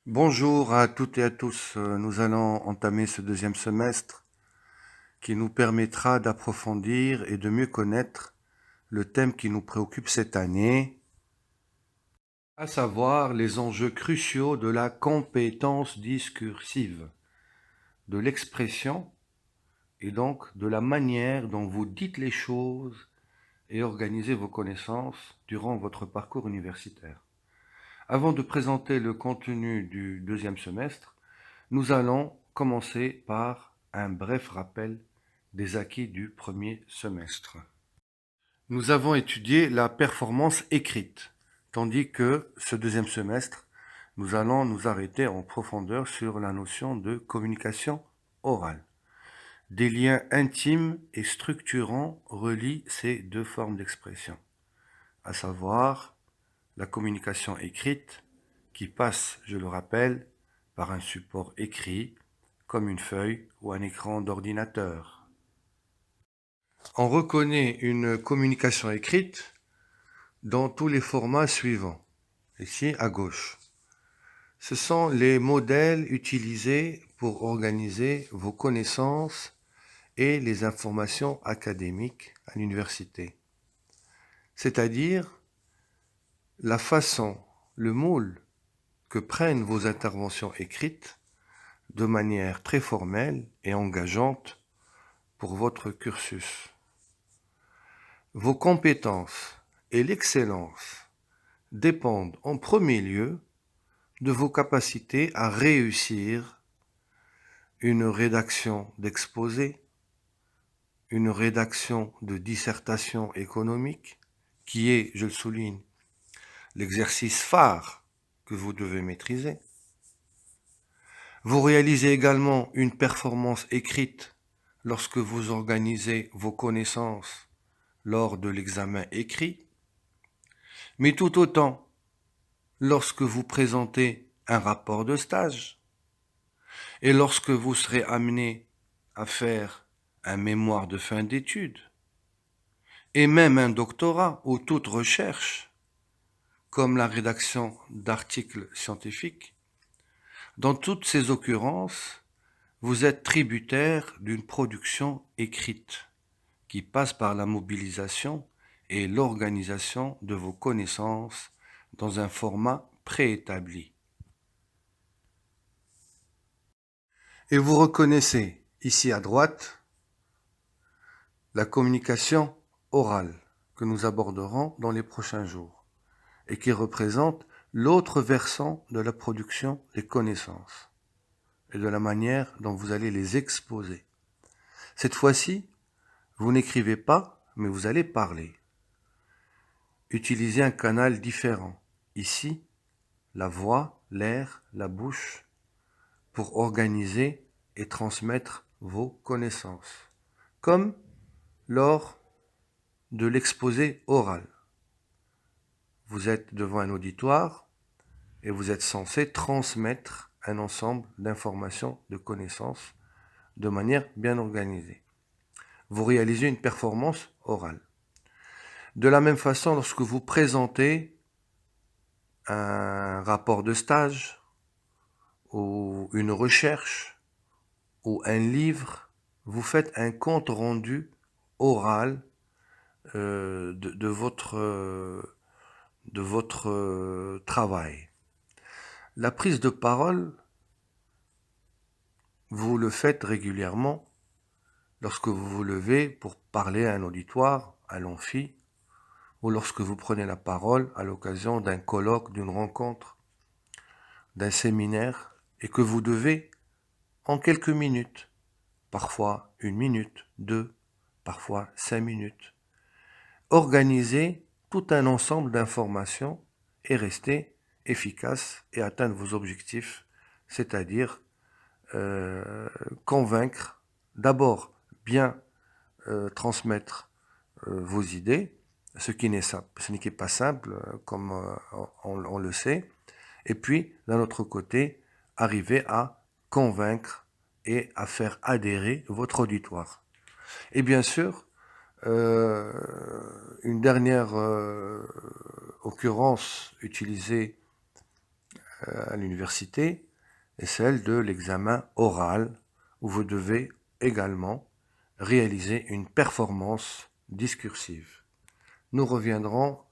Bonjour à toutes et à tous. Nous allons entamer ce deuxième semestre qui nous permettra d'approfondir et de mieux connaître le thème qui nous préoccupe cette année, à savoir les enjeux cruciaux de la compétence discursive, de l'expression et donc de la manière dont vous dites les choses et organisez vos connaissances durant votre parcours universitaire. Avant de présenter le contenu du deuxième semestre, nous allons commencer par un bref rappel des acquis du premier semestre. Nous avons étudié la performance écrite, tandis que ce deuxième semestre, nous allons nous arrêter en profondeur sur la notion de communication orale. Des liens intimes et structurants relient ces deux formes d'expression, à savoir la communication écrite qui passe, je le rappelle, par un support écrit, comme une feuille ou un écran d'ordinateur. On reconnaît une communication écrite dans tous les formats suivants. Ici, à gauche. Ce sont les modèles utilisés pour organiser vos connaissances et les informations académiques à l'université. C'est-à-dire la façon, le moule que prennent vos interventions écrites de manière très formelle et engageante pour votre cursus. Vos compétences et l'excellence dépendent en premier lieu de vos capacités à réussir une rédaction d'exposé, une rédaction de dissertation économique, qui est, je le souligne, l'exercice phare que vous devez maîtriser. Vous réalisez également une performance écrite lorsque vous organisez vos connaissances lors de l'examen écrit, mais tout autant lorsque vous présentez un rapport de stage et lorsque vous serez amené à faire un mémoire de fin d'études et même un doctorat ou toute recherche, comme la rédaction d'articles scientifiques. Dans toutes ces occurrences, vous êtes tributaire d'une production écrite qui passe par la mobilisation et l'organisation de vos connaissances dans un format préétabli. Et vous reconnaissez ici à droite la communication orale que nous aborderons dans les prochains jours et qui représente l'autre versant de la production des connaissances et de la manière dont vous allez les exposer. Cette fois-ci, vous n'écrivez pas, mais vous allez parler. Utilisez un canal différent. Ici, la voix, l'air, la bouche, pour organiser et transmettre vos connaissances, comme lors de l'exposé oral. Vous êtes devant un auditoire et vous êtes censé transmettre un ensemble d'informations, de connaissances, de manière bien organisée. Vous réalisez une performance orale. De la même façon, lorsque vous présentez un rapport de stage ou une recherche ou un livre, vous faites un compte rendu oral de votre travail. La prise de parole, vous le faites régulièrement lorsque vous vous levez pour parler à un auditoire, à l'amphi, ou lorsque vous prenez la parole à l'occasion d'un colloque, d'une rencontre, d'un séminaire, et que vous devez, en quelques minutes, parfois 1 minute, 2, parfois 5 minutes, organiser tout un ensemble d'informations et rester efficace et atteindre vos objectifs, c'est-à-dire convaincre, d'abord bien transmettre vos idées, ce qui n'est pas simple, comme on le sait, et puis, d'un autre côté, arriver à convaincre et à faire adhérer votre auditoire. Et bien sûr, une dernière occurrence utilisée à l'université est celle de l'examen oral, où vous devez également réaliser une performance discursive. Nous reviendrons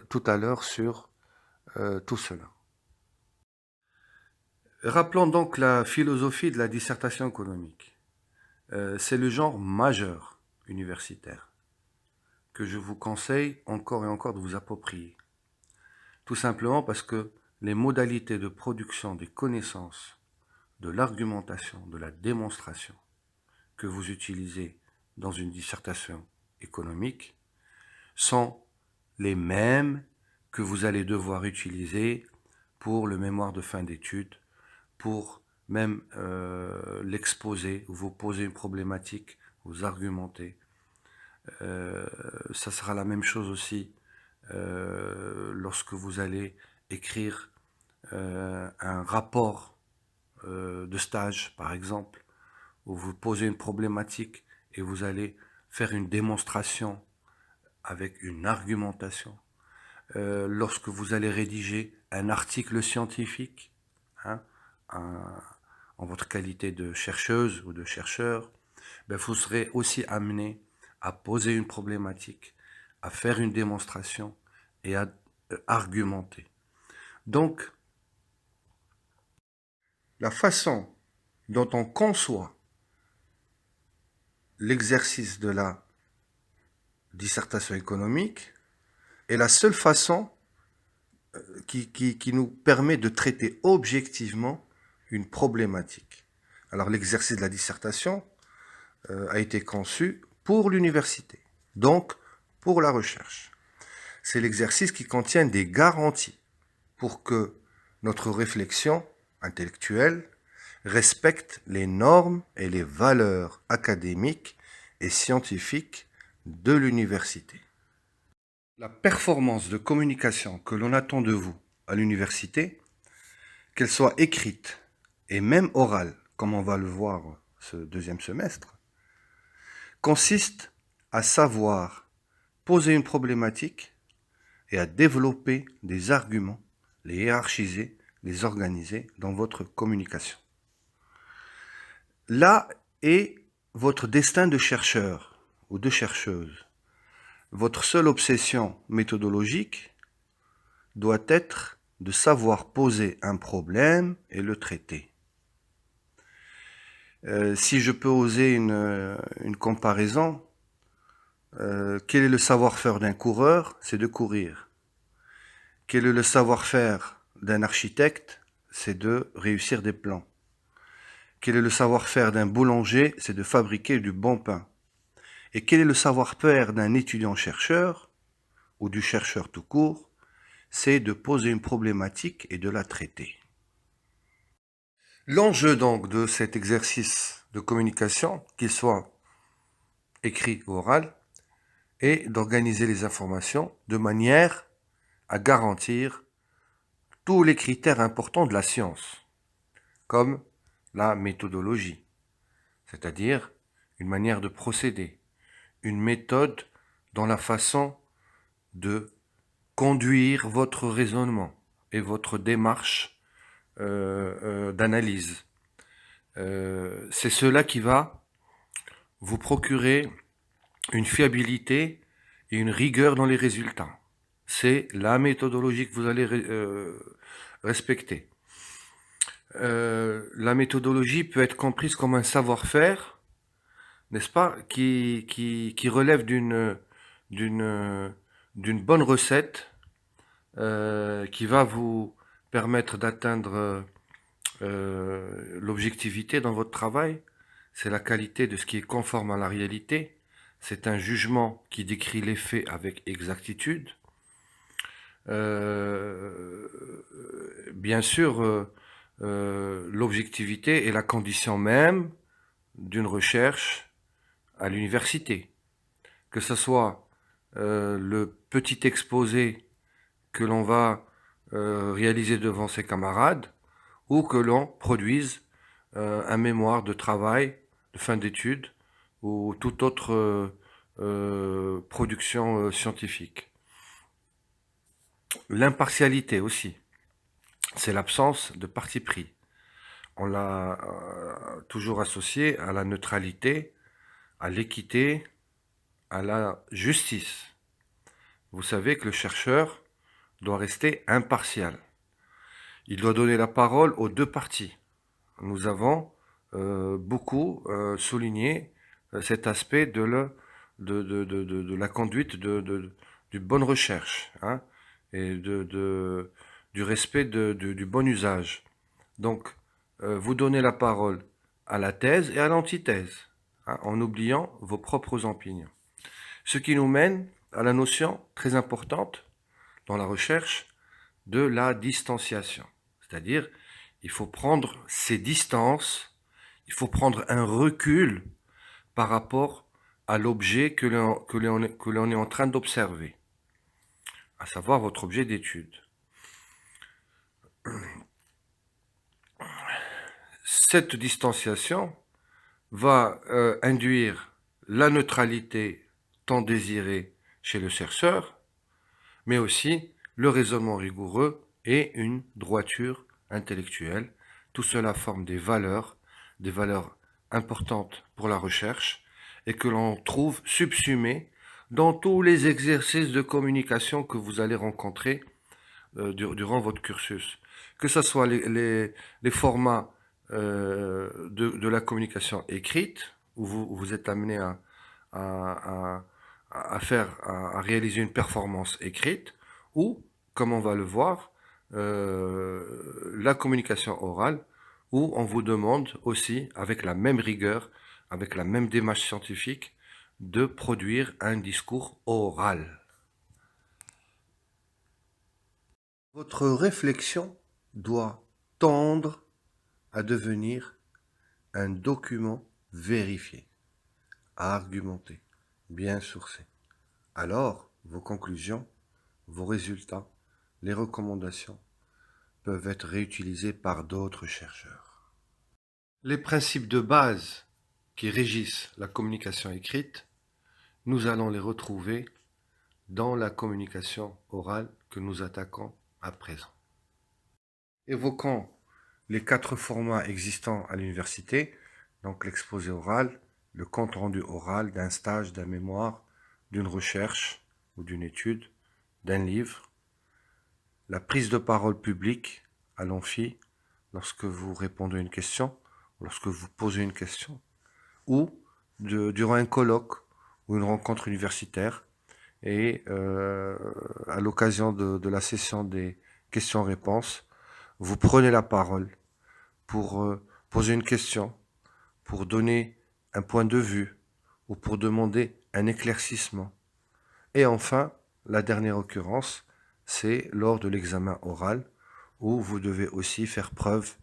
tout à l'heure sur tout cela. Rappelons donc la philosophie de la dissertation économique. C'est le genre majeur universitaire que je vous conseille encore et encore de vous approprier. Tout simplement parce que les modalités de production des connaissances, de l'argumentation, de la démonstration que vous utilisez dans une dissertation économique sont les mêmes que vous allez devoir utiliser pour le mémoire de fin d'études, pour même l'exposer, vous poser une problématique, vous argumenter. Ça sera la même chose aussi lorsque vous allez écrire un rapport de stage, par exemple, où vous posez une problématique et vous allez faire une démonstration avec une argumentation. Lorsque vous allez rédiger un article scientifique, hein, en votre qualité de chercheuse ou de chercheur, ben vous serez aussi amené à poser une problématique, à faire une démonstration et à argumenter. Donc, la façon dont on conçoit l'exercice de la dissertation économique est la seule façon qui nous permet de traiter objectivement une problématique. Alors l'exercice de la dissertation a été conçu pour l'université, donc pour la recherche. C'est l'exercice qui contient des garanties pour que notre réflexion intellectuelle respecte les normes et les valeurs académiques et scientifiques de l'université. La performance de communication que l'on attend de vous à l'université, qu'elle soit écrite et même orale, comme on va le voir ce deuxième semestre, consiste à savoir poser une problématique et à développer des arguments, les hiérarchiser, les organiser dans votre communication. Là est votre destin de chercheur ou de chercheuse. Votre seule obsession méthodologique doit être de savoir poser un problème et le traiter. Si je peux oser une comparaison, quel est le savoir-faire d'un coureur? C'est de courir. Quel est le savoir-faire d'un architecte? C'est de réussir des plans. Quel est le savoir-faire d'un boulanger? C'est de fabriquer du bon pain. Et quel est le savoir-faire d'un étudiant-chercheur, ou du chercheur tout court? C'est de poser une problématique et de la traiter. L'enjeu donc de cet exercice de communication, qu'il soit écrit ou oral, est d'organiser les informations de manière à garantir tous les critères importants de la science, comme la méthodologie, c'est-à-dire une manière de procéder, une méthode dans la façon de conduire votre raisonnement et votre démarche d'analyse. C'est cela qui va vous procurer une fiabilité et une rigueur dans les résultats. C'est la méthodologie que vous allez respecter. La méthodologie peut être comprise comme un savoir-faire, n'est-ce pas, qui relève d'une bonne recette qui va vous permettre d'atteindre l'objectivité dans votre travail. C'est la qualité de ce qui est conforme à la réalité. C'est un jugement qui décrit les faits avec exactitude. Bien sûr, l'objectivité est la condition même d'une recherche à l'université. Que ce soit le petit exposé que l'on va réaliser devant ses camarades, ou que l'on produise un mémoire de travail, de fin d'études, ou toute autre production scientifique. L'impartialité aussi. c'est l'absence de parti pris. On l'a toujours associé à la neutralité, à l'équité, à la justice. Vous savez que le chercheur doit rester impartial. Il doit donner la parole aux deux parties. Nous avons beaucoup souligné cet aspect de la conduite d'une bonne recherche, hein, et du respect du bon usage. Donc, vous donnez la parole à la thèse et à l'antithèse, hein, en oubliant vos propres opinions. Ce qui nous mène à la notion très importante dans la recherche de la distanciation. C'est-à-dire, il faut prendre ses distances, il faut prendre un recul par rapport à l'objet que l'on est en train d'observer, à savoir votre objet d'étude. Cette distanciation va induire la neutralité tant désirée chez le chercheur, mais aussi le raisonnement rigoureux et une droiture intellectuelle. Tout cela forme des valeurs importantes pour la recherche et que l'on trouve subsumées dans tous les exercices de communication que vous allez rencontrer durant votre cursus. Que ce soit les formats de la communication écrite, où vous êtes amené à réaliser une performance écrite, ou, comme on va le voir, la communication orale, où on vous demande aussi, avec la même rigueur, avec la même démarche scientifique, de produire un discours oral. Votre réflexion doit tendre à devenir un document vérifié, à argumenter, bien sourcé. Alors, vos conclusions, vos résultats, les recommandations peuvent être réutilisés par d'autres chercheurs. Les principes de base qui régissent la communication écrite, nous allons les retrouver dans la communication orale que nous attaquons à présent. Évoquons les 4 formats existants à l'université, donc l'exposé oral, le compte-rendu oral d'un stage, d'un mémoire, d'une recherche ou d'une étude, d'un livre, la prise de parole publique à l'amphi, lorsque vous répondez à une question, lorsque vous posez une question, ou durant un colloque ou une rencontre universitaire, et à l'occasion de la session des questions-réponses, vous prenez la parole pour poser une question, pour donner un point de vue ou pour demander un éclaircissement. Et enfin, la dernière occurrence, c'est lors de l'examen oral où vous devez aussi faire preuve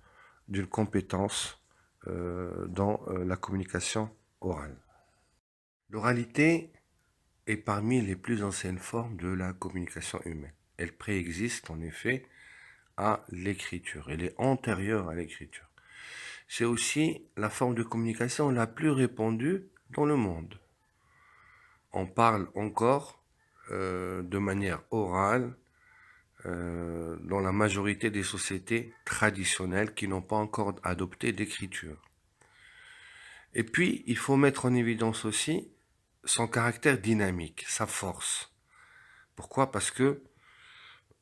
d'une compétence dans la communication orale. L'oralité est parmi les plus anciennes formes de la communication humaine. Elle préexiste en effet à l'écriture. Elle est antérieure à l'écriture. C'est aussi la forme de communication la plus répandue dans le monde. On parle encore de manière orale dans la majorité des sociétés traditionnelles qui n'ont pas encore adopté d'écriture. Et puis, il faut mettre en évidence aussi son caractère dynamique, sa force. Pourquoi? Parce que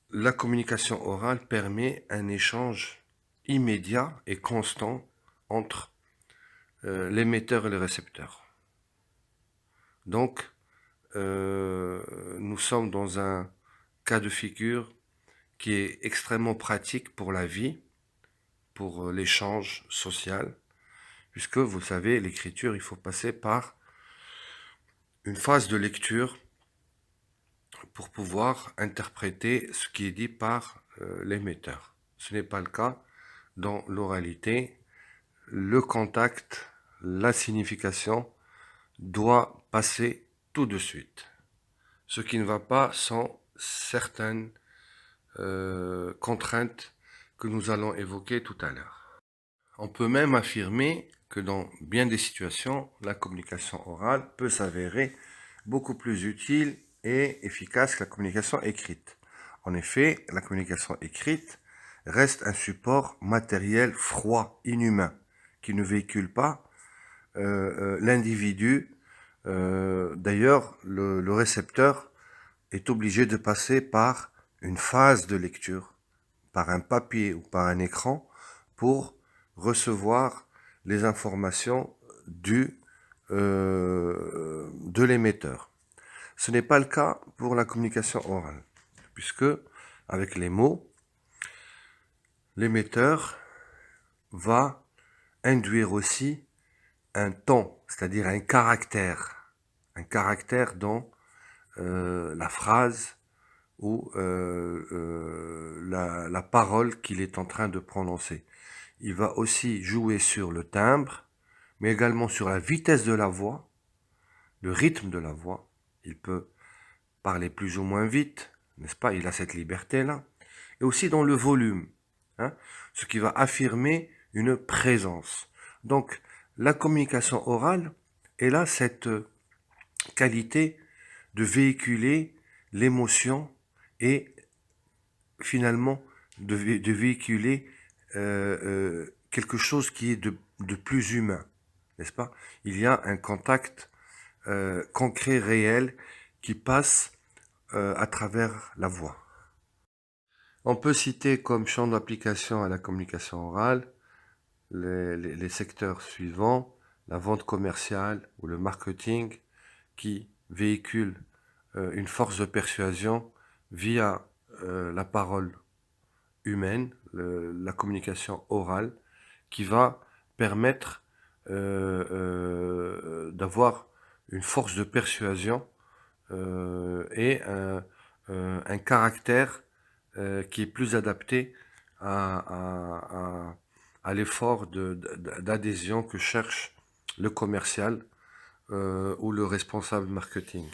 la communication orale permet un échange immédiat et constant entre l'émetteur et le récepteur. Donc, nous sommes dans un cas de figure qui est extrêmement pratique pour la vie, pour l'échange social, puisque vous savez, l'écriture, il faut passer par une phase de lecture pour pouvoir interpréter ce qui est dit par l'émetteur. Ce n'est pas le cas dans l'oralité. Le contact, la signification doit passer tout de suite. Ce qui ne va pas sans certaines contraintes que nous allons évoquer tout à l'heure. On peut même affirmer que dans bien des situations, la communication orale peut s'avérer beaucoup plus utile et efficace que la communication écrite. En effet, la communication écrite reste un support matériel froid, inhumain, qui ne véhicule pas l'individu. D'ailleurs, le récepteur est obligé de passer par une phase de lecture, par un papier ou par un écran, pour recevoir les informations de l'émetteur. Ce n'est pas le cas pour la communication orale, puisque avec les mots, l'émetteur va induire aussi un ton, c'est-à-dire un caractère dans la phrase ou la parole qu'il est en train de prononcer. Il va aussi jouer sur le timbre, mais également sur la vitesse de la voix, le rythme de la voix. Il peut parler plus ou moins vite, n'est-ce pas? Il a cette liberté-là. Et aussi dans le volume, hein, ce qui va affirmer une présence. Donc, la communication orale, elle a cette qualité de véhiculer l'émotion et finalement de véhiculer quelque chose qui est de plus humain, n'est-ce pas? Il y a un contact concret, réel, qui passe à travers la voix. On peut citer comme champ d'application à la communication orale les secteurs suivants: la vente commerciale ou le marketing, qui véhicule une force de persuasion via la parole humaine, la communication orale, qui va permettre d'avoir une force de persuasion et un caractère qui est plus adapté à l'effort d'adhésion que cherche le commercial ou le responsable marketing.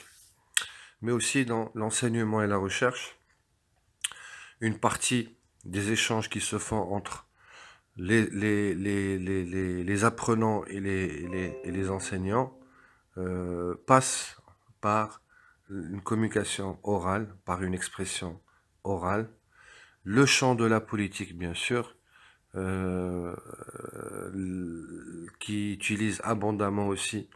Mais aussi dans l'enseignement et la recherche, une partie des échanges qui se font entre les apprenants et les enseignants passe par une communication orale, par une expression orale. Le champ de la politique, bien sûr, qui utilise abondamment aussi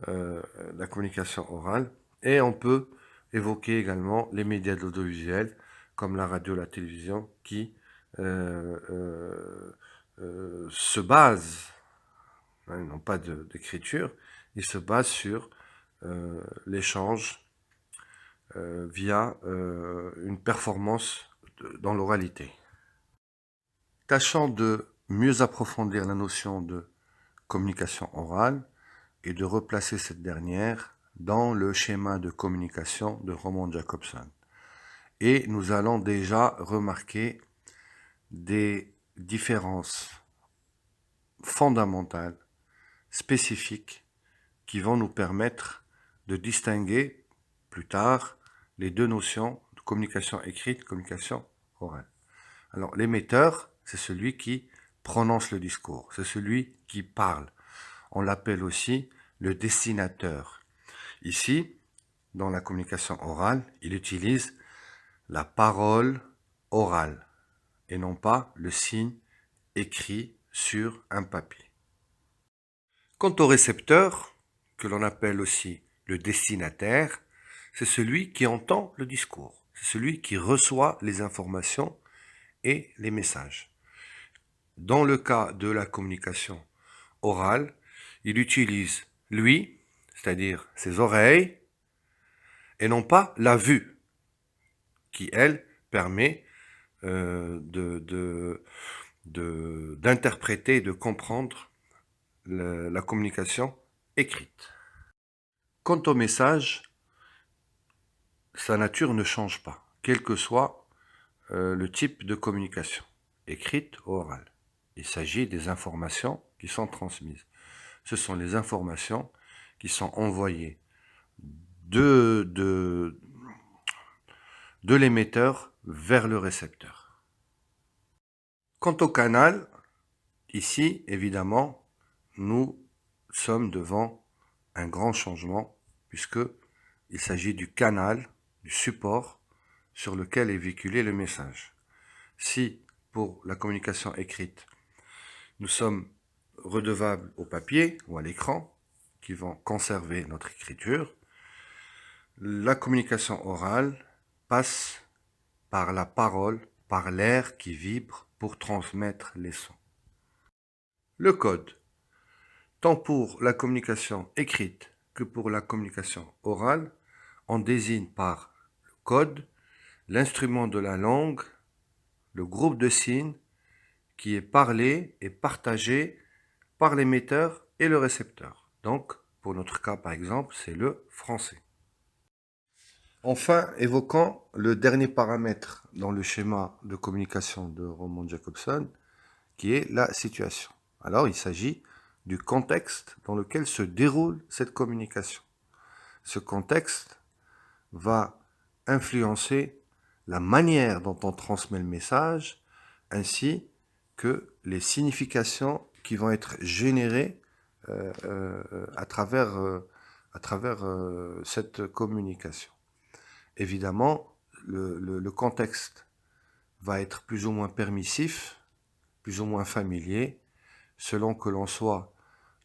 la communication orale. Et on peut évoquer également les médias de l'audiovisuel, comme la radio, la télévision, qui se basent, hein, non pas d'écriture, ils se basent sur l'échange via une performance dans l'oralité. Tâchant de mieux approfondir la notion de communication orale et de replacer cette dernière dans le schéma de communication de Roman Jakobson. Et nous allons déjà remarquer des différences fondamentales, spécifiques, qui vont nous permettre de distinguer plus tard les deux notions de communication écrite, communication orale. Alors, l'émetteur, c'est celui qui prononce le discours, c'est celui qui parle. On l'appelle aussi le destinateur. Ici, dans la communication orale, il utilise la parole orale et non pas le signe écrit sur un papier. Quant au récepteur, que l'on appelle aussi le destinataire, c'est celui qui entend le discours, c'est celui qui reçoit les informations et les messages. Dans le cas de la communication orale, il utilise lui, c'est-à-dire ses oreilles, et non pas la vue, qui, elle, permet d'interpréter et de comprendre la communication écrite. Quant au message, sa nature ne change pas, quel que soit le type de communication, écrite ou orale. Il s'agit des informations qui sont transmises. Ce sont les informations qui sont envoyées de l'émetteur vers le récepteur. Quant au canal, ici, évidemment, nous sommes devant un grand changement, puisque il s'agit du canal, du support sur lequel est véhiculé le message. Si pour la communication écrite, nous sommes redevables au papier ou à l'écran, qui vont conserver notre écriture. La communication orale passe par la parole, par l'air qui vibre pour transmettre les sons. Le code, tant pour la communication écrite que pour la communication orale, on désigne par le code l'instrument de la langue, le groupe de signes qui est parlé et partagé par l'émetteur et le récepteur. Donc, pour notre cas, par exemple, c'est le français. Enfin, évoquons le dernier paramètre dans le schéma de communication de Roman Jakobson, qui est la situation. Alors, il s'agit du contexte dans lequel se déroule cette communication. Ce contexte va influencer la manière dont on transmet le message, ainsi que les significations qui vont être générées à travers cette communication. Évidemment, le contexte va être plus ou moins permissif, plus ou moins familier, selon que l'on soit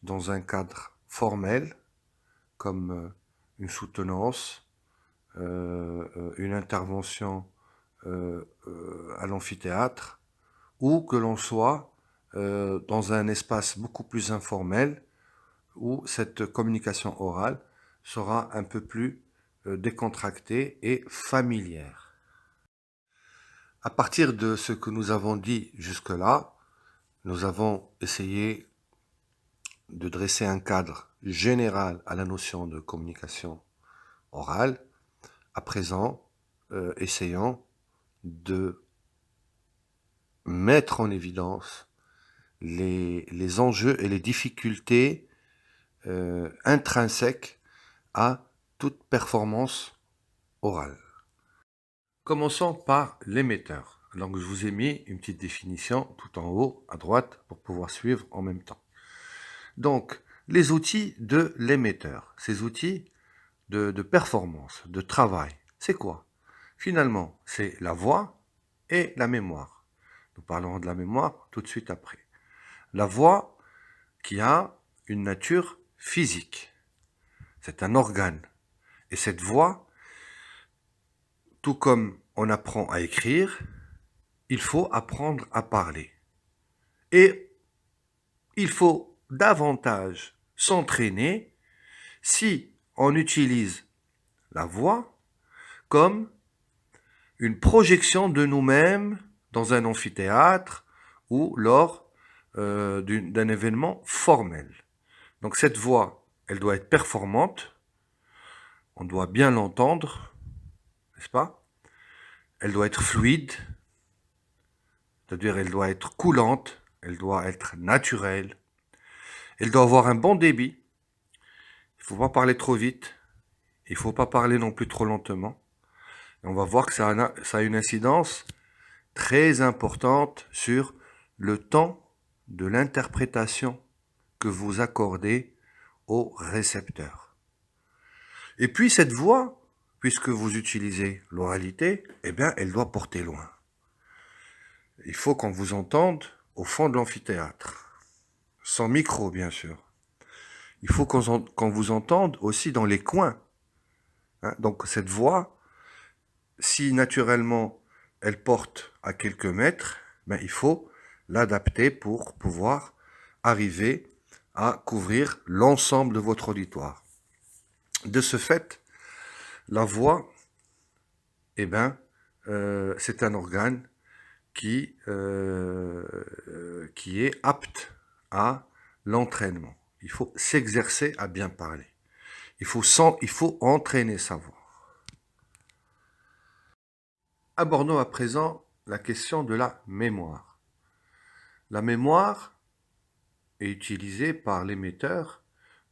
dans un cadre formel, comme une soutenance, une intervention à l'amphithéâtre, ou que l'on soit dans un espace beaucoup plus informel, où cette communication orale sera un peu plus décontractée et familière. À partir de ce que nous avons dit jusque-là, nous avons essayé de dresser un cadre général à la notion de communication orale. À présent, essayons de mettre en évidence les enjeux et les difficultés intrinsèques à toute performance orale. Commençons par l'émetteur. Donc je vous ai mis une petite définition tout en haut à droite pour pouvoir suivre en même temps. Donc les outils de l'émetteur, ces outils de performance, de travail, c'est quoi? Finalement, c'est la voix et la mémoire. Nous parlerons de la mémoire tout de suite après. La voix qui a une nature physique. C'est un organe. Et cette voix, tout comme on apprend à écrire, il faut apprendre à parler. Et il faut davantage s'entraîner si on utilise la voix comme une projection de nous-mêmes dans un amphithéâtre ou lors d'un événement formel. Donc cette voix, elle doit être performante, on doit bien l'entendre, n'est-ce pas? Elle doit être fluide, c'est-à-dire elle doit être coulante, elle doit être naturelle, elle doit avoir un bon débit, il ne faut pas parler trop vite, il ne faut pas parler non plus trop lentement. Et on va voir que ça a une incidence très importante sur le temps de l'interprétation que vous accordez au récepteur. Et puis cette voix, puisque vous utilisez l'oralité, eh bien, elle doit porter loin. Il faut qu'on vous entende au fond de l'amphithéâtre, sans micro bien sûr. Il faut qu'on vous entende aussi dans les coins. Hein, donc cette voix, si naturellement elle porte à quelques mètres, ben, il faut l'adapter pour pouvoir arriver à couvrir l'ensemble de votre auditoire. De ce fait, la voix, eh ben, c'est un organe qui est apte à l'entraînement. Il faut s'exercer à bien parler. Il faut entraîner sa voix. Abordons à présent la question de la mémoire. La mémoire est utilisée par l'émetteur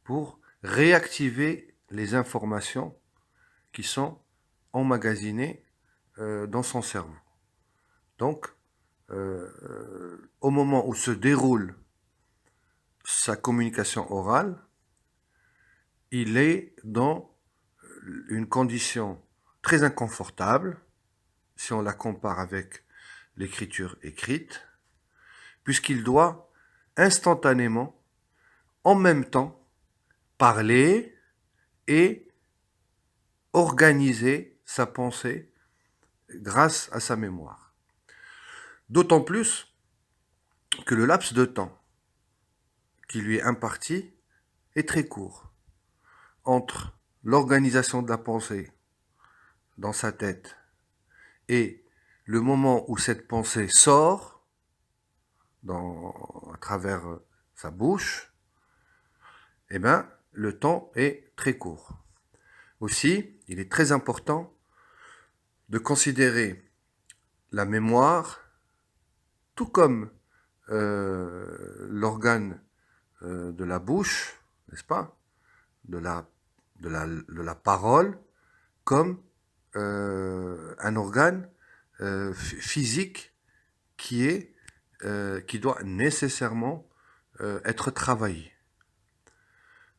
pour réactiver les informations qui sont emmagasinées dans son cerveau. Donc, au moment où se déroule sa communication orale, il est dans une condition très inconfortable, si on la compare avec l'écriture écrite, puisqu'il doit instantanément, en même temps, parler et organiser sa pensée grâce à sa mémoire. D'autant plus que le laps de temps qui lui est imparti est très court. Entre l'organisation de la pensée dans sa tête et le moment où cette pensée sort à travers sa bouche, eh bien, le temps est très court. Aussi, il est très important de considérer la mémoire tout comme l'organe de la bouche, n'est-ce pas, de la parole, comme un organe physique qui doit nécessairement être travaillé.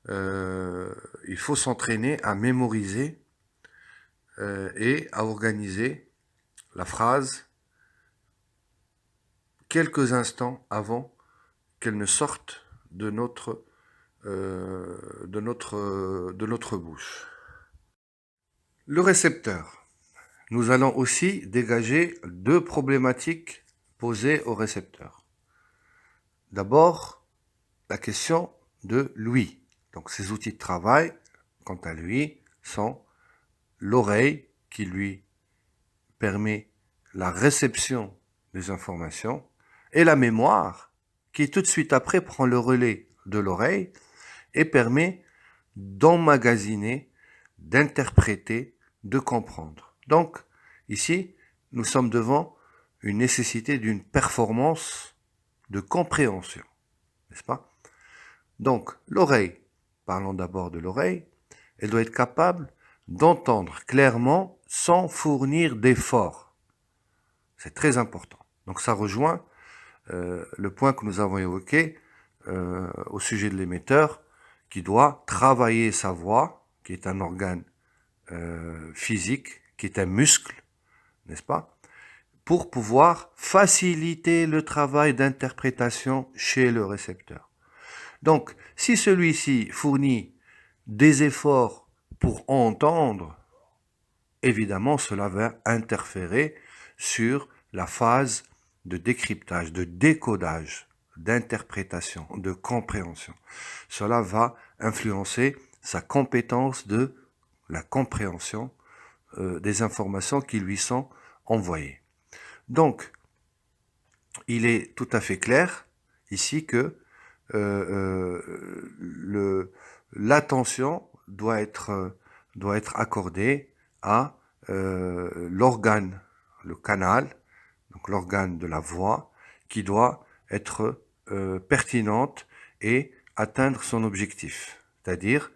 Il faut s'entraîner à mémoriser et à organiser la phrase quelques instants avant qu'elle ne sorte de notre bouche. Le récepteur. Nous allons aussi dégager deux problématiques posées au récepteur. D'abord, la question de l'ouïe. Donc, ces outils de travail, quant à lui, sont l'oreille qui lui permet la réception des informations et la mémoire qui tout de suite après prend le relais de l'oreille et permet d'emmagasiner, d'interpréter, de comprendre. Donc, ici, nous sommes devant une nécessité d'une performance de compréhension, n'est-ce pas? Donc, l'oreille, parlons d'abord de l'oreille, elle doit être capable d'entendre clairement sans fournir d'efforts. C'est très important. Donc, ça rejoint le point que nous avons évoqué au sujet de l'émetteur, qui doit travailler sa voix, qui est un organe physique, qui est un muscle, n'est-ce pas, pour pouvoir faciliter le travail d'interprétation chez le récepteur. Donc, si celui-ci fournit des efforts pour entendre, évidemment, cela va interférer sur la phase de décryptage, de décodage, d'interprétation, de compréhension. Cela va influencer sa compétence de la compréhension des informations qui lui sont envoyées. Donc, il est tout à fait clair ici que l'attention doit être accordée à l'organe, le canal, donc l'organe de la voix, qui doit être pertinente et atteindre son objectif, c'est-à-dire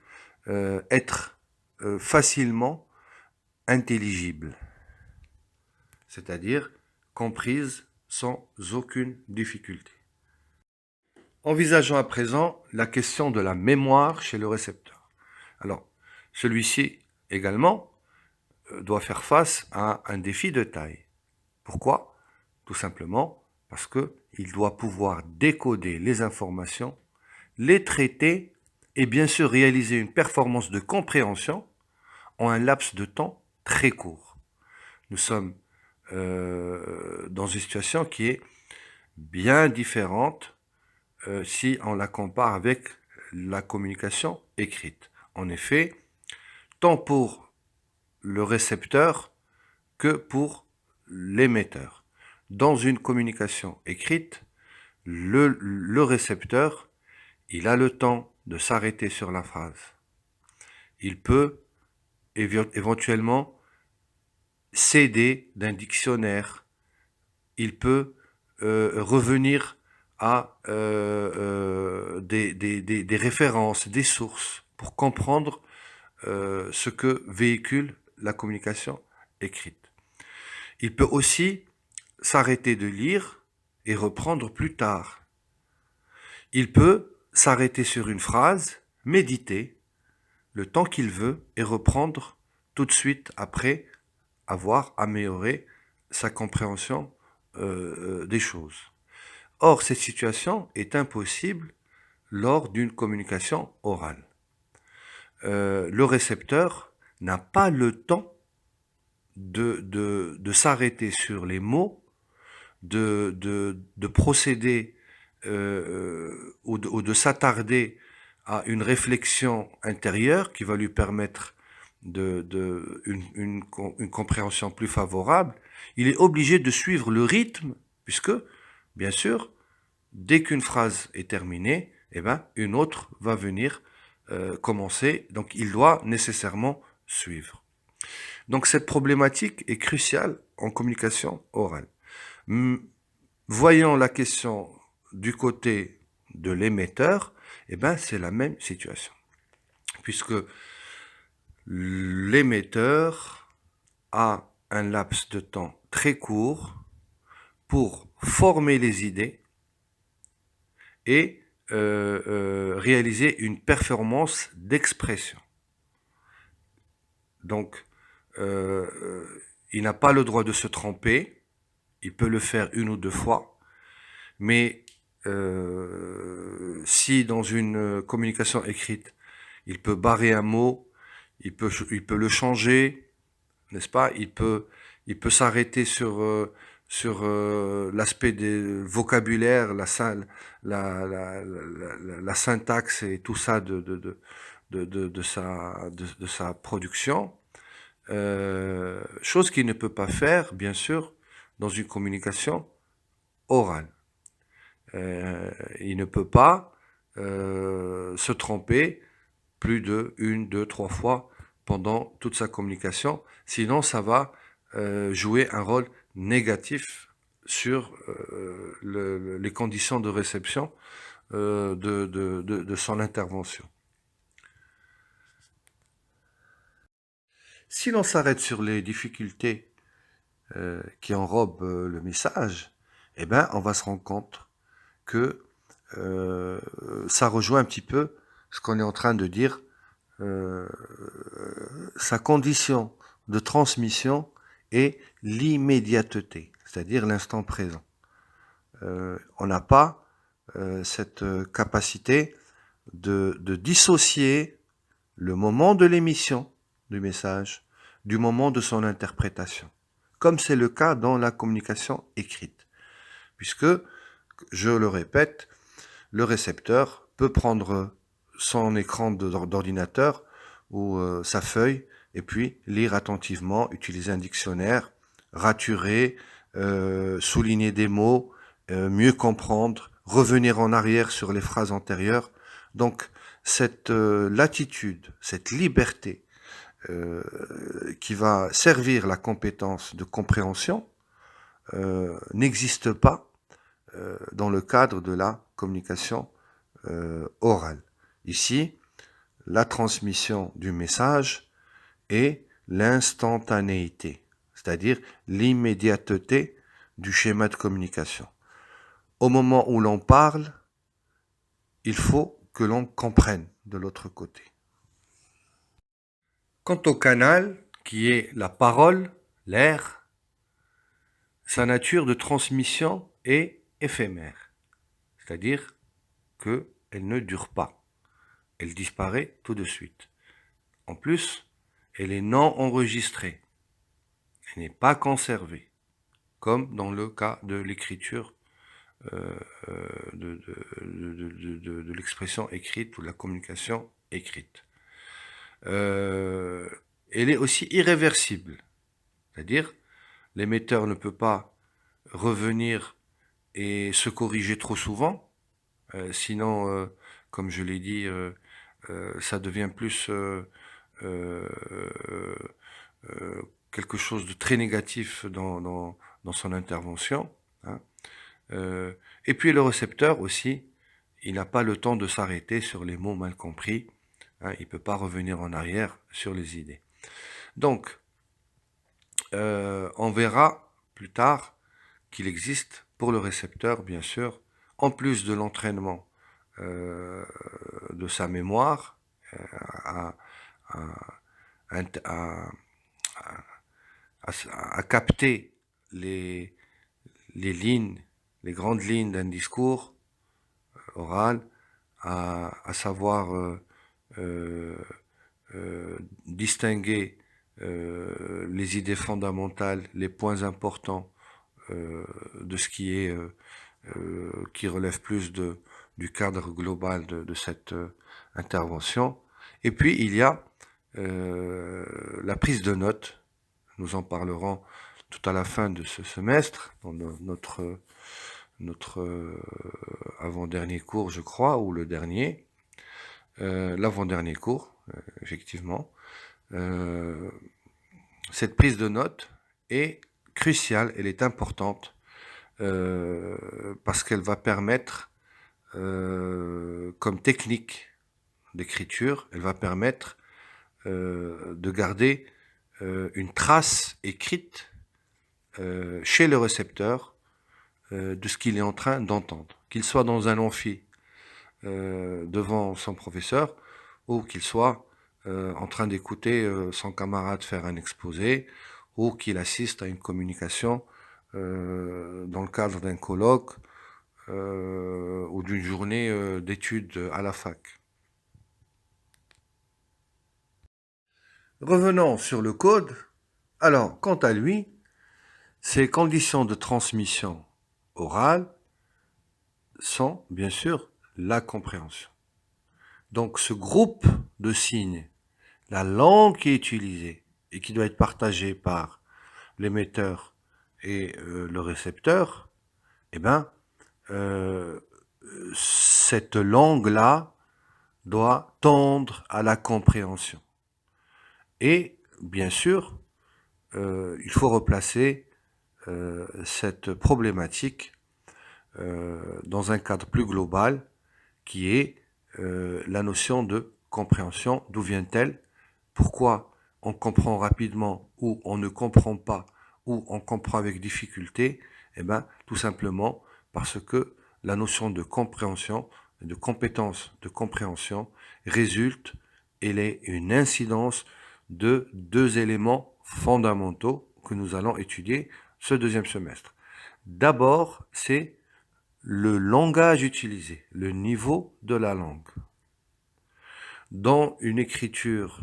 être facilement intelligible, c'est-à-dire comprise sans aucune difficulté. Envisageons à présent la question de la mémoire chez le récepteur. Alors, celui-ci également doit faire face à un défi de taille. Pourquoi? Tout simplement parce qu'il doit pouvoir décoder les informations, les traiter et bien sûr réaliser une performance de compréhension en un laps de temps très court. Nous sommes dans une situation qui est bien différente si on la compare avec la communication écrite. En effet, tant pour le récepteur que pour l'émetteur. Dans une communication écrite, le récepteur, il a le temps de s'arrêter sur la phrase. Il peut éventuellement s'aider d'un dictionnaire. Il peut revenir à des références, des sources, pour comprendre ce que véhicule la communication écrite. Il peut aussi s'arrêter de lire et reprendre plus tard. Il peut s'arrêter sur une phrase, méditer le temps qu'il veut et reprendre tout de suite après avoir amélioré sa compréhension des choses. Or, cette situation est impossible lors d'une communication orale. Le récepteur n'a pas le temps de s'arrêter sur les mots, de procéder ou de s'attarder à une réflexion intérieure qui va lui permettre une compréhension plus favorable. Il est obligé de suivre le rythme, puisque, bien sûr, dès qu'une phrase est terminée, eh ben, une autre va venir commencer. Donc, il doit nécessairement suivre. Donc, cette problématique est cruciale en communication orale. Voyons la question du côté de l'émetteur, eh ben, c'est la même situation. Puisque l'émetteur a un laps de temps très court pour former les idées et réaliser une performance d'expression. Donc, il n'a pas le droit de se tromper, il peut le faire une ou deux fois, mais si dans une communication écrite, il peut barrer un mot, il peut le changer, n'est-ce pas? Il peut s'arrêter sur l'aspect des vocabulaires, la syntaxe et tout ça de sa production. Chose qu'il ne peut pas faire, bien sûr, dans une communication orale. Il ne peut pas se tromper plus de 1, 2, 3 fois pendant toute sa communication, sinon ça va jouer un rôle négatif sur les conditions de réception de son intervention. Si l'on s'arrête sur les difficultés qui enrobent le message, eh ben, on va se rendre compte que ça rejoint un petit peu ce qu'on est en train de dire. Sa condition de transmission est l'immédiateté, c'est-à-dire l'instant présent. On n'a pas cette capacité de dissocier le moment de l'émission du message du moment de son interprétation, comme c'est le cas dans la communication écrite. Puisque, je le répète, le récepteur peut prendre son écran d'ordinateur ou sa feuille et puis lire attentivement, utiliser un dictionnaire, raturer, souligner des mots, mieux comprendre, revenir en arrière sur les phrases antérieures. Donc cette latitude, cette liberté qui va servir la compétence de compréhension n'existe pas dans le cadre de la communication orale. Ici, la transmission du message est l'instantanéité, c'est-à-dire l'immédiateté du schéma de communication. Au moment où l'on parle, il faut que l'on comprenne de l'autre côté. Quant au canal, qui est la parole, l'air, sa nature de transmission est éphémère, c'est-à-dire qu'elle ne dure pas, elle disparaît tout de suite. En plus, elle est non enregistrée, elle n'est pas conservée, comme dans le cas de l'écriture de l'expression écrite ou de la communication écrite. Elle est aussi irréversible, c'est-à-dire l'émetteur ne peut pas revenir et se corriger trop souvent, sinon, comme je l'ai dit, ça devient plus quelque chose de très négatif dans son intervention. Hein. Et puis le récepteur aussi, il n'a pas le temps de s'arrêter sur les mots mal compris. Hein, il ne peut pas revenir en arrière sur les idées. Donc, on verra plus tard qu'il existe pour le récepteur, bien sûr, en plus de l'entraînement de sa mémoire à capter les les grandes lignes d'un discours oral, à savoir distinguer les idées fondamentales, les points importants de ce qui relève plus du cadre global de cette intervention. Et puis il y a la prise de notes. Nous en parlerons tout à la fin de ce semestre, dans notre avant-dernier cours, je crois, ou le dernier, l'avant-dernier cours, effectivement. Cette prise de notes est cruciale, elle est importante, parce qu'elle va permettre, comme technique d'écriture, elle va permettre de garder une trace écrite chez le récepteur de ce qu'il est en train d'entendre, qu'il soit dans un amphi devant son professeur ou qu'il soit en train d'écouter son camarade faire un exposé ou qu'il assiste à une communication dans le cadre d'un colloque ou d'une journée d'études à la fac. Revenons sur le code. Alors, quant à lui, ces conditions de transmission orale sont, bien sûr, la compréhension. Donc, ce groupe de signes, la langue qui est utilisée et qui doit être partagée par l'émetteur et le récepteur, eh bien, cette langue-là doit tendre à la compréhension. Et, bien sûr, il faut replacer cette problématique dans un cadre plus global qui est la notion de compréhension. D'où vient-elle? Pourquoi on comprend rapidement ou on ne comprend pas ou on comprend avec difficulté? Eh bien, tout simplement parce que la notion de compréhension, de compétence de compréhension résulte, elle est une incidence de deux éléments fondamentaux que nous allons étudier ce deuxième semestre. D'abord, c'est le langage utilisé, le niveau de la langue. Dans une écriture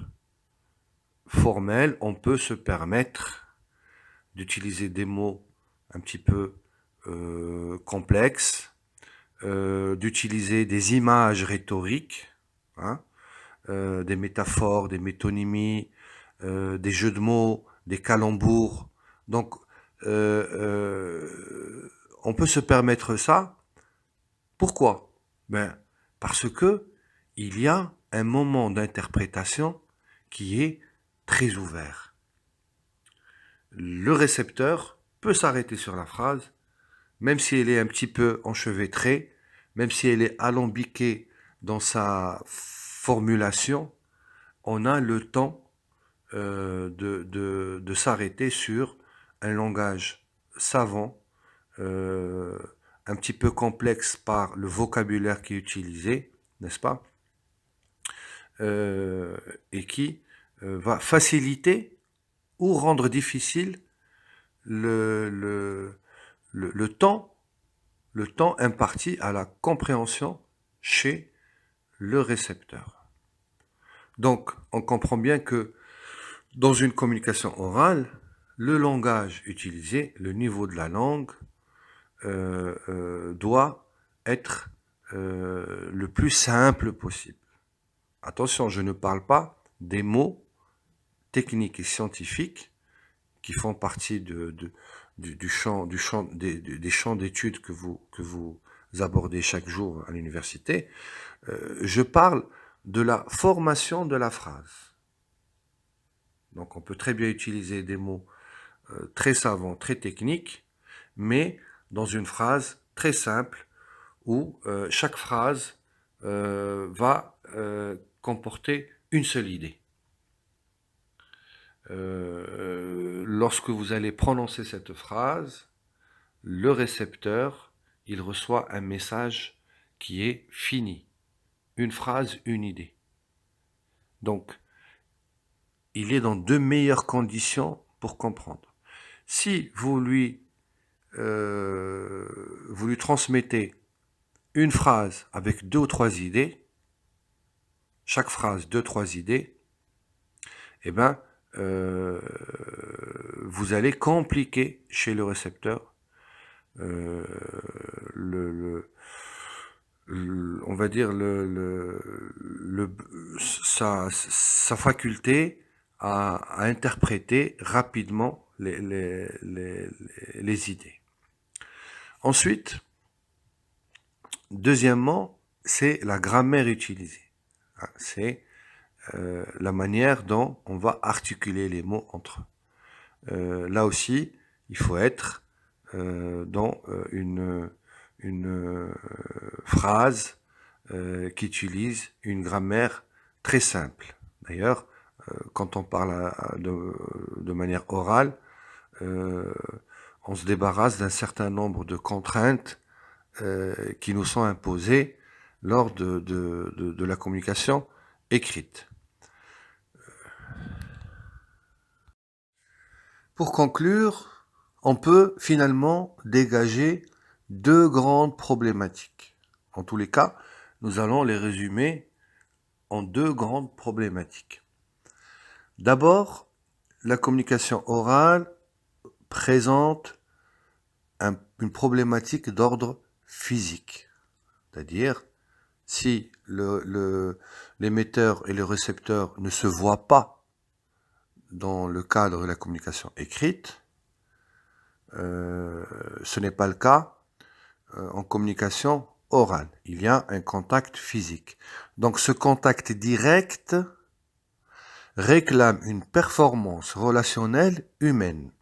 formelle, on peut se permettre d'utiliser des mots un petit peu complexes, d'utiliser des images rhétoriques, hein, des métaphores, des métonymies, des jeux de mots, des calembours. Donc, on peut se permettre ça. Pourquoi? Ben, parce que il y a un moment d'interprétation qui est très ouvert. Le récepteur peut s'arrêter sur la phrase, même si elle est un petit peu enchevêtrée, même si elle est alambiquée dans sa formulation, on a le temps de s'arrêter sur un langage savant, un petit peu complexe par le vocabulaire qui est utilisé, n'est-ce pas? Et qui va faciliter ou rendre difficile le temps imparti à la compréhension chez le récepteur. Donc, on comprend bien que dans une communication orale, le langage utilisé, le niveau de la langue, doit être le plus simple possible. Attention, je ne parle pas des mots techniques et scientifiques qui font partie des champs d'études que vous abordez chaque jour à l'université. Je parle de la formation de la phrase. Donc on peut très bien utiliser des mots très savants, très techniques, mais dans une phrase très simple où chaque phrase va comporter une seule idée. Lorsque vous allez prononcer cette phrase, le récepteur, il reçoit un message qui est fini. Une phrase, une idée. Donc, il est dans de meilleures conditions pour comprendre. Si vous lui vous lui transmettez une phrase avec 2 ou 3 idées, chaque phrase 2-3 idées, eh ben, vous allez compliquer chez le récepteur on va dire sa faculté à interpréter rapidement les idées. Ensuite, deuxièmement, c'est la grammaire utilisée. C'est la manière dont on va articuler les mots entre eux. Là aussi, il faut être dans une phrase qui utilise une grammaire très simple. D'ailleurs, quand on parle de manière orale, on se débarrasse d'un certain nombre de contraintes qui nous sont imposées lors de la communication écrite. Pour conclure, on peut finalement dégager 2 grandes problématiques. En tous les cas, nous allons les résumer en 2 grandes problématiques. D'abord, la communication orale présente une problématique d'ordre physique. C'est-à-dire, si l'émetteur et le récepteur ne se voient pas dans le cadre de la communication écrite, ce n'est pas le cas en communication orale. Il y a un contact physique. Donc ce contact direct réclame une performance relationnelle humaine.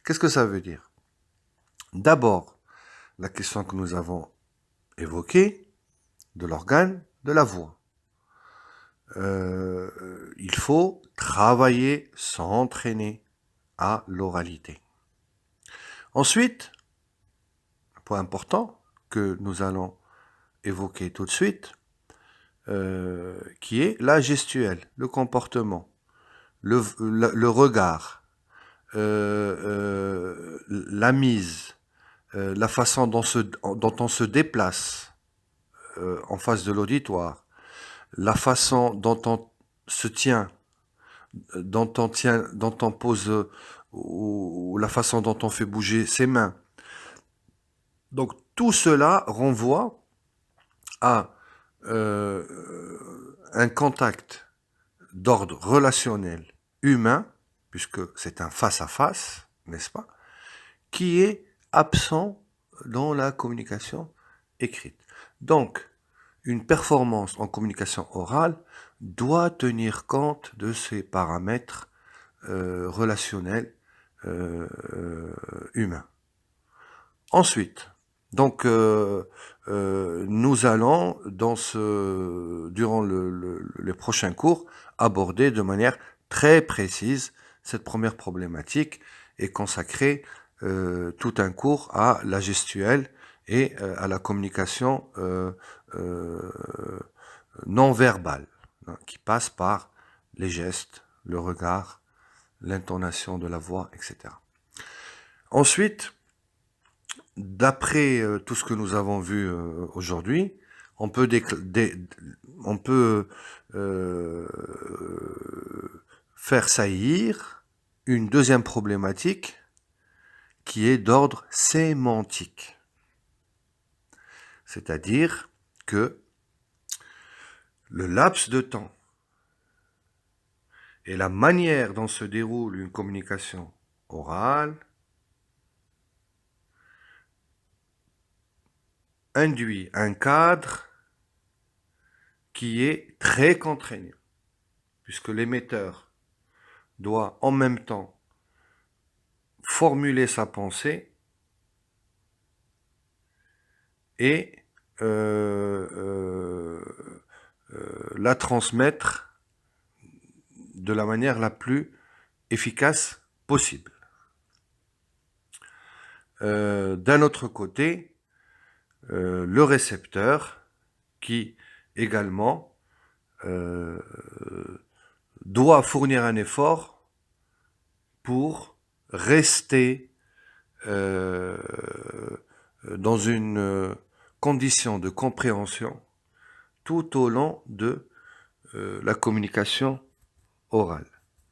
Qu'est-ce que ça veut dire? D'abord, la question que nous avons évoquée de l'organe de la voix. Il faut travailler, s'entraîner à l'oralité. Ensuite, un point important que nous allons évoquer tout de suite, qui est la gestuelle, le comportement, le regard, la mise, la façon dont on se déplace en face de l'auditoire, la façon dont on se tient, dont on pose, ou la façon dont on fait bouger ses mains. Donc tout cela renvoie à un contact d'ordre relationnel humain, puisque c'est un face-à-face, n'est-ce pas, qui est absent dans la communication écrite. Donc, une performance en communication orale doit tenir compte de ces paramètres relationnels humains. Ensuite, donc, nous allons, durant les prochains cours, aborder de manière très précise cette première problématique et consacrer tout un cours à la gestuelle et à la communication non verbale, hein, qui passe par les gestes, le regard, l'intonation de la voix, etc. Ensuite, d'après tout ce que nous avons vu aujourd'hui, on peut faire saillir une deuxième problématique qui est d'ordre sémantique. C'est-à-dire que le laps de temps et la manière dont se déroule une communication orale induit un cadre qui est très contraignant, puisque l'émetteur doit en même temps formuler sa pensée et la transmettre de la manière la plus efficace possible. D'un autre côté, le récepteur qui également doit fournir un effort pour rester dans une condition de compréhension tout au long de la communication orale.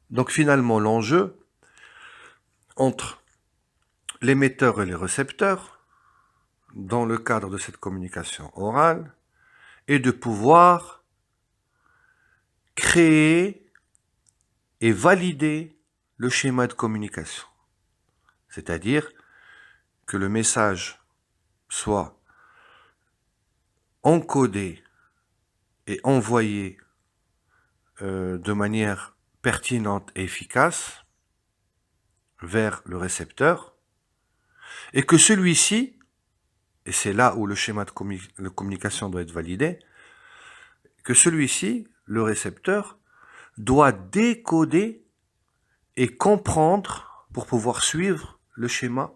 Donc finalement, l'enjeu entre l'émetteur et les récepteurs, dans le cadre de cette communication orale, est de pouvoir créer et valider le schéma de communication. C'est-à-dire que le message soit encodé et envoyé de manière pertinente et efficace vers le récepteur, et que celui-ci, et c'est là où le schéma de communication doit être validé, que celui-ci, le récepteur, doit décoder et comprendre pour pouvoir suivre le schéma,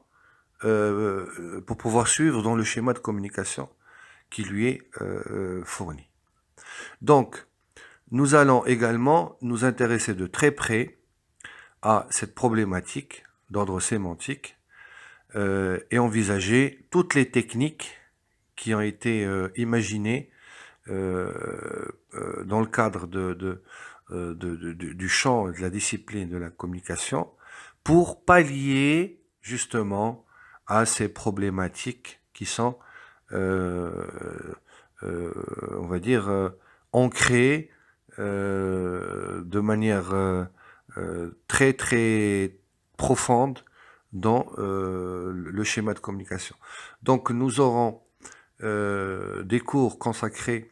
pour pouvoir suivre dans le schéma de communication qui lui est fourni. Donc, nous allons également nous intéresser de très près à cette problématique d'ordre sémantique et envisager toutes les techniques qui ont été imaginées dans le cadre du champ de la discipline de la communication pour pallier justement à ces problématiques qui sont, on va dire, ancrées de manière très très profonde dans le schéma de communication. Donc nous aurons des cours consacrés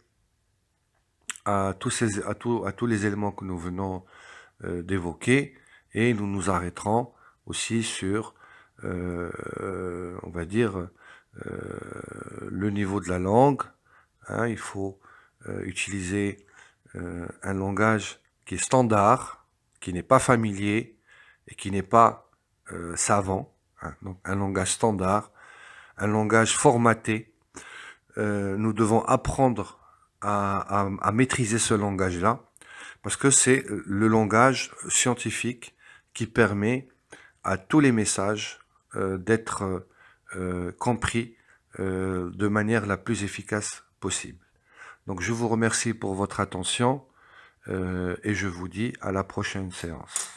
à tous les éléments que nous venons d'évoquer, et nous nous arrêterons aussi sur, on va dire, le niveau de la langue. Hein, il faut utiliser un langage qui est standard, qui n'est pas familier et qui n'est pas savant. Hein, donc un langage standard, un langage formaté. Nous devons apprendre à maîtriser ce langage-là, parce que c'est le langage scientifique qui permet à tous les messages d'être compris de manière la plus efficace possible. Donc je vous remercie pour votre attention et je vous dis à la prochaine séance.